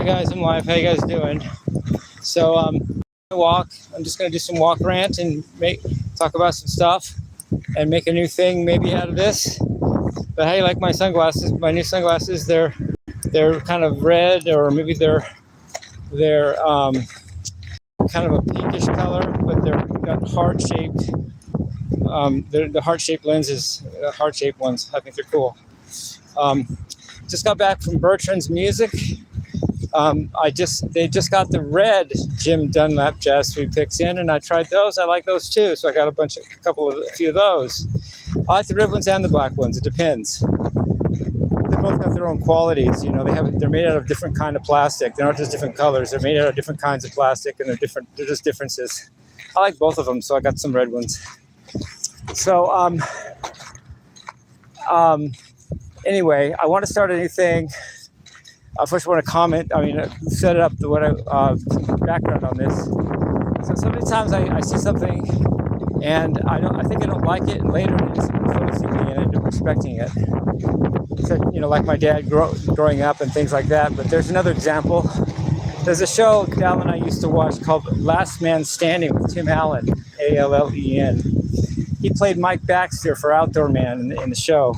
guys, I'm live. How you guys doing? So walk. I'm just gonna do some walk rant and talk about some stuff and make a new thing maybe out of this. But how you like my sunglasses? My new sunglasses. They're kind of red, or maybe they're kind of a pinkish color, but they're got heart shaped. The heart shaped lenses, heart shaped ones. I think they're cool. Just got back from Bertrand's Music. They just got the red Jim Dunlap Jazz 3 picks in, and I tried those. I like those too, so I got a few of those. I like the red ones and the black ones. It depends. They both got their own qualities. You know, they're made out of different kind of plastic. They're not just different colors. They're made out of different kinds of plastic, and they're different. They're just differences. I like both of them, so I got some red ones. So anyway, I want to start a new thing. I first want to comment. Set it up some background on this. So many times I see something, and I think I don't like it, and later it's influencing me, and I end up respecting it. So, like my dad growing up and things like that. But there's another example. There's a show Dal and I used to watch called Last Man Standing with Tim Allen, Allen. He played Mike Baxter for Outdoor Man in the show.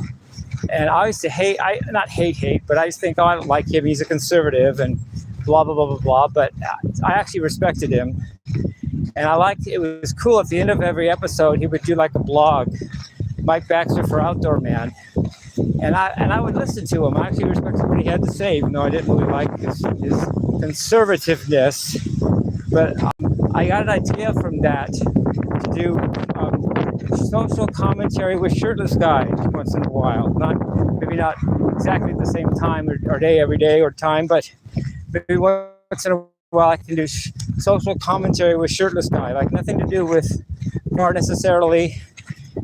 And I used to hate, but I just think, I don't like him. He's a conservative and blah, blah, blah, blah, blah. But I actually respected him. And it was cool. At the end of every episode, he would do like a blog, Mike Baxter for Outdoor Man. And I would listen to him. I actually respected what he had to say, even though I didn't really like his conservativeness. But I got an idea from that to do social commentary with Shirtless Guy once in a while. Maybe not exactly at the same time or day every day or time, but maybe once in a while I can do social commentary with Shirtless Guy. Like nothing to do with art necessarily,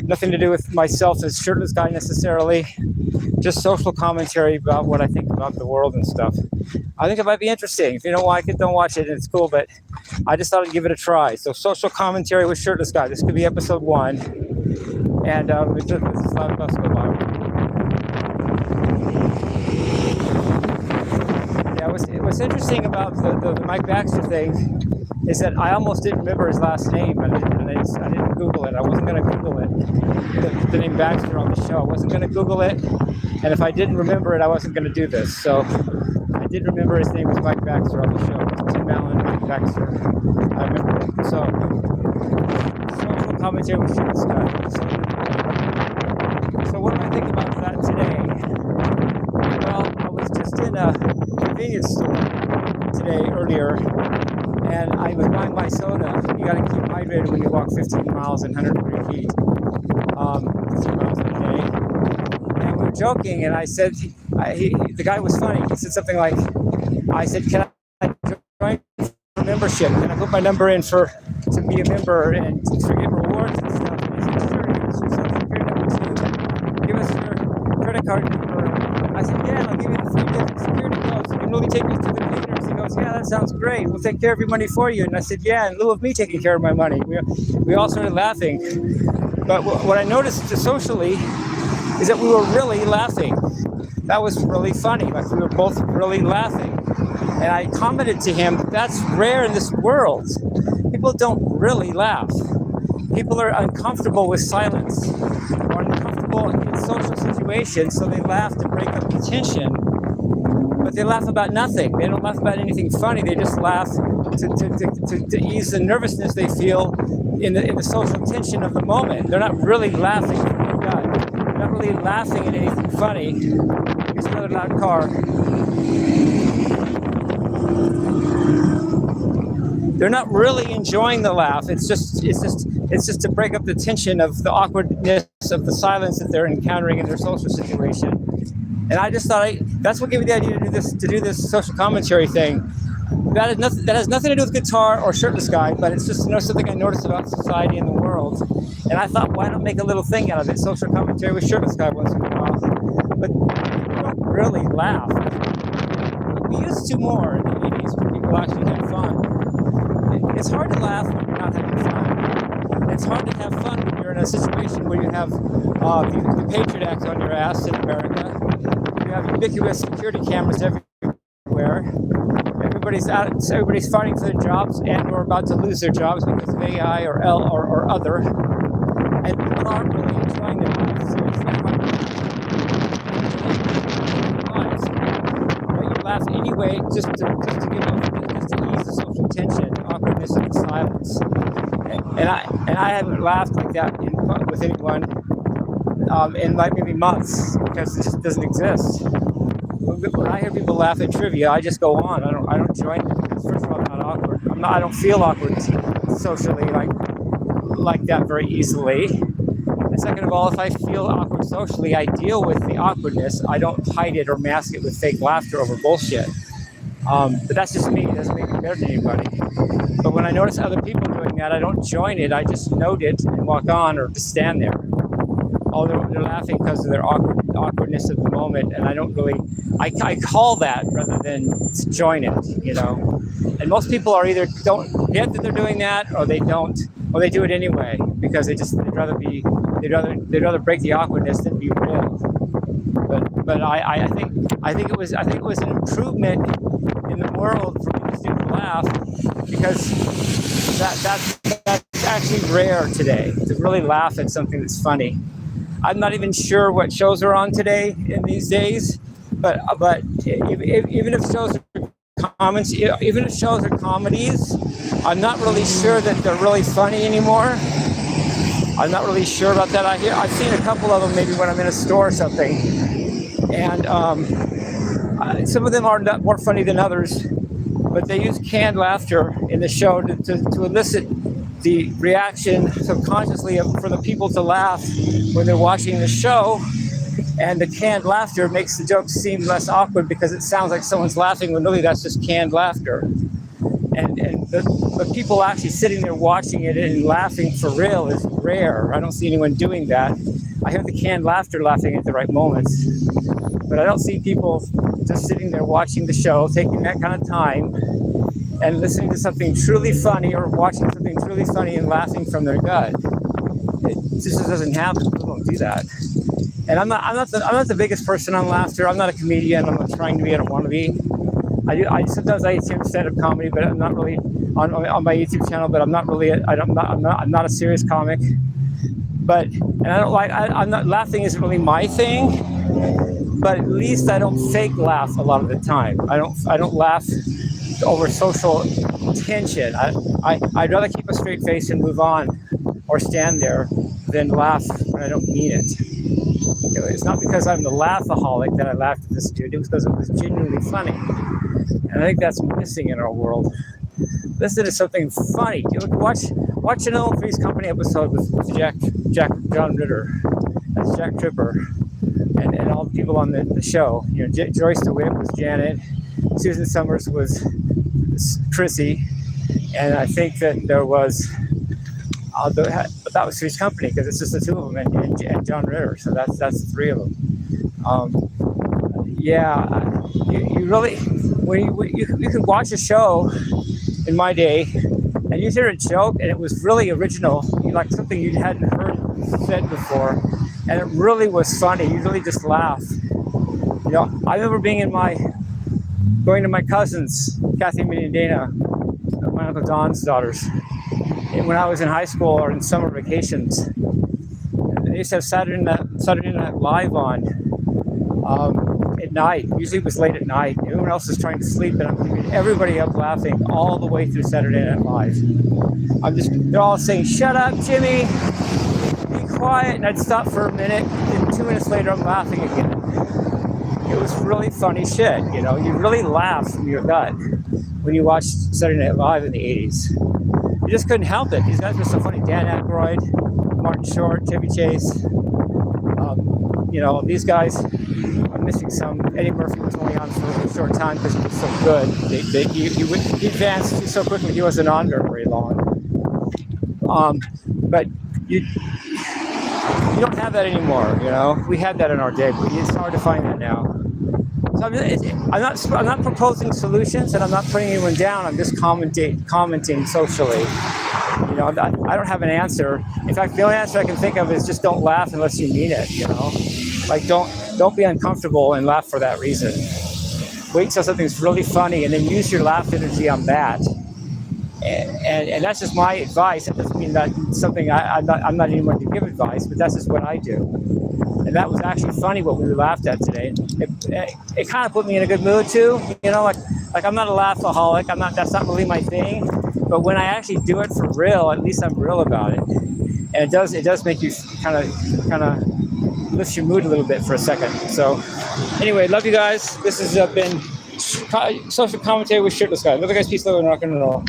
nothing to do with myself as Shirtless Guy necessarily, just social commentary about what I think about the world and stuff. I think it might be interesting. If you don't like it, don't watch it. It's cool, but I just thought I'd give it a try. So social commentary with Shirtless Guy. This could be episode 1. And let's just let the bus go by. Yeah, what's interesting about the Mike Baxter thing is that I almost didn't remember his last name, and I didn't Google it. I wasn't going to Google it, the name Baxter on the show. I wasn't going to Google it, and if I didn't remember it, I wasn't going to do this. So I did remember his name was Mike Baxter on the show. It was Tim Allen, Mike Baxter. I remember it. So social commentary with Shirtless Guy. So what do I think about that today? Well, I was just in a convenience store earlier, and I was buying my soda. You got to keep hydrated when you walk 15 miles in 100 degree heat, 15 miles a day. And we were joking, and I said, the guy was funny. He said something like, I said, can I join for membership? Can I put my number in to be a member and to get rewards and stuff? And he said, sure, give us your social security number too. Give us your credit card number. I said, yeah, and I'll give you the 3 different security codes. You can really take us to the cleaners. He goes, yeah, that sounds great. We'll take care of your money for you. And I said, yeah, in lieu of me taking care of my money. We all started laughing. But what I noticed socially is that we were really laughing. That was really funny. Like we were both really laughing. And I commented to him, that's rare in this world. People don't really laugh. People are uncomfortable with silence or uncomfortable in social situations, so they laugh to break up the tension. But they laugh about nothing. They don't laugh about anything funny. They just laugh to ease the nervousness they feel in the social tension of the moment. They're not really laughing from their gut. They're not really laughing at anything funny. Here's another loud car. They're not really enjoying the laugh. It's just to break up the tension of the awkwardness of the silence that they're encountering in their social situation. And I just thought that's what gave me the idea to do this social commentary thing. That has nothing to do with guitar or Shirtless Guy, but it's just something I noticed about society and the world. And I thought, why not make a little thing out of it? Social commentary with Shirtless Guy once in a while. But people don't really laugh. We used to more in the 80s when people actually had fun. It's hard to laugh when you're not having fun. It's hard to have fun when you're in a situation where you have the Patriot Act on your ass in America. You have ubiquitous security cameras everywhere. everybody's fighting for their jobs and we're about to lose their jobs because of AI or other, and people aren't really enjoying their lives. So it's like lives. But you laugh anyway, just to ease the social tension, awkwardness, and silence. And I haven't laughed like that with anyone in like maybe months because it just doesn't exist. When I hear people laugh at trivia, I just go on. I don't join it because first of all, I'm not awkward. I don't feel awkward socially like that very easily. And second of all, if I feel awkward socially, I deal with the awkwardness. I don't hide it or mask it with fake laughter over bullshit. But that's just me. It doesn't make me better than anybody. But when I notice other people doing that, I don't join it. I just note it and walk on or just stand there. Oh, they're laughing because of their awkwardness of the moment, and I don't really. I call that rather than join it, you know. And most people are either don't get that they're doing that, or they don't, or they do it anyway because they'd rather break the awkwardness than be real. But I think it was an improvement in the world for people to laugh because that's actually rare today, to really laugh at something that's funny. I'm not even sure what shows are on today in these days, but even if shows are comedies, I'm not really sure that they're really funny anymore. I'm not really sure about that. I've seen a couple of them maybe when I'm in a store or something, and some of them are not more funny than others, but they use canned laughter in the show to elicit the reaction subconsciously for the people to laugh when they're watching the show, and the canned laughter makes the joke seem less awkward because it sounds like someone's laughing when really that's just canned laughter. And the people actually sitting there watching it and laughing for real is rare. I don't see anyone doing that. I hear the canned laughter laughing at the right moments, but I don't see people just sitting there watching the show, taking that kind of time and listening to something truly funny or watching something truly funny and laughing from their gut. It just doesn't happen. People don't do that. And I'm not the biggest person on laughter. I'm not a comedian. I'm not trying to be. I don't want to be. Sometimes I attempt stand-up comedy, but I'm not really on my YouTube channel. But I'm not really. I'm not a serious comic. But I'm not laughing isn't really my thing. But at least I don't fake laugh a lot of the time. I don't laugh over social tension. I'd rather keep a straight face and move on or stand there than laugh when I don't mean it. You know, it's not because I'm the laughaholic that I laughed at this dude. It was because it was genuinely funny. And I think that's missing in our world. Listen to something funny. Watch an old Three's Company episode with John Ritter. That's Jack Tripper. And all the people on the show. You know, Joyce DeWitt was Janet. Susan Summers was Chrissy, and I think that there was that was Three's Company because it's just the two of them and John Ritter, so that's the three of them. You really when you could watch a show in my day and you hear a joke and it was really original, like something you hadn't heard said before, and it really was funny. You really just laugh. You know, I remember going to my cousins, Kathy, Minnie, and Dana, my Uncle Don's daughters, when I was in high school or in summer vacations. They used to have Saturday Night Live on at night. Usually it was late at night. Everyone else is trying to sleep, and I'm keeping everybody up laughing all the way through Saturday Night Live. They're all saying, "Shut up, Jimmy, be quiet," and I'd stop for a minute, and 2 minutes later I'm laughing again. It was really funny shit, you know. You really laugh from your gut when you watch Saturday Night Live in the 80s. You just couldn't help it. These guys were so funny. Dan Aykroyd, Martin Short, Chevy Chase. You know, these guys, I'm missing some. Eddie Murphy was only on for a short time because he was so good. He advanced so quickly, he wasn't on very long. But you don't have that anymore, you know. We had that in our day, but it's hard to find that now. So I'm not proposing solutions, and I'm not putting anyone down. I'm just commenting socially. You know, I don't have an answer. In fact, the only answer I can think of is just don't laugh unless you mean it. You know, like don't be uncomfortable and laugh for that reason. wait until something's really funny and then use your laugh energy on that. And that's just my advice. That doesn't mean that something I'm not anyone to give advice, but that's just what I do. And that was actually funny what we laughed at today. It kind of put me in a good mood too. You know, like I'm not a laughaholic. That's not really my thing. But when I actually do it for real, at least I'm real about it. And it does make you kind of lift your mood a little bit for a second. So anyway, love you guys. This has been Social Commentary with Shirtless Guy. Love you guys. Peace, love, and rock and roll.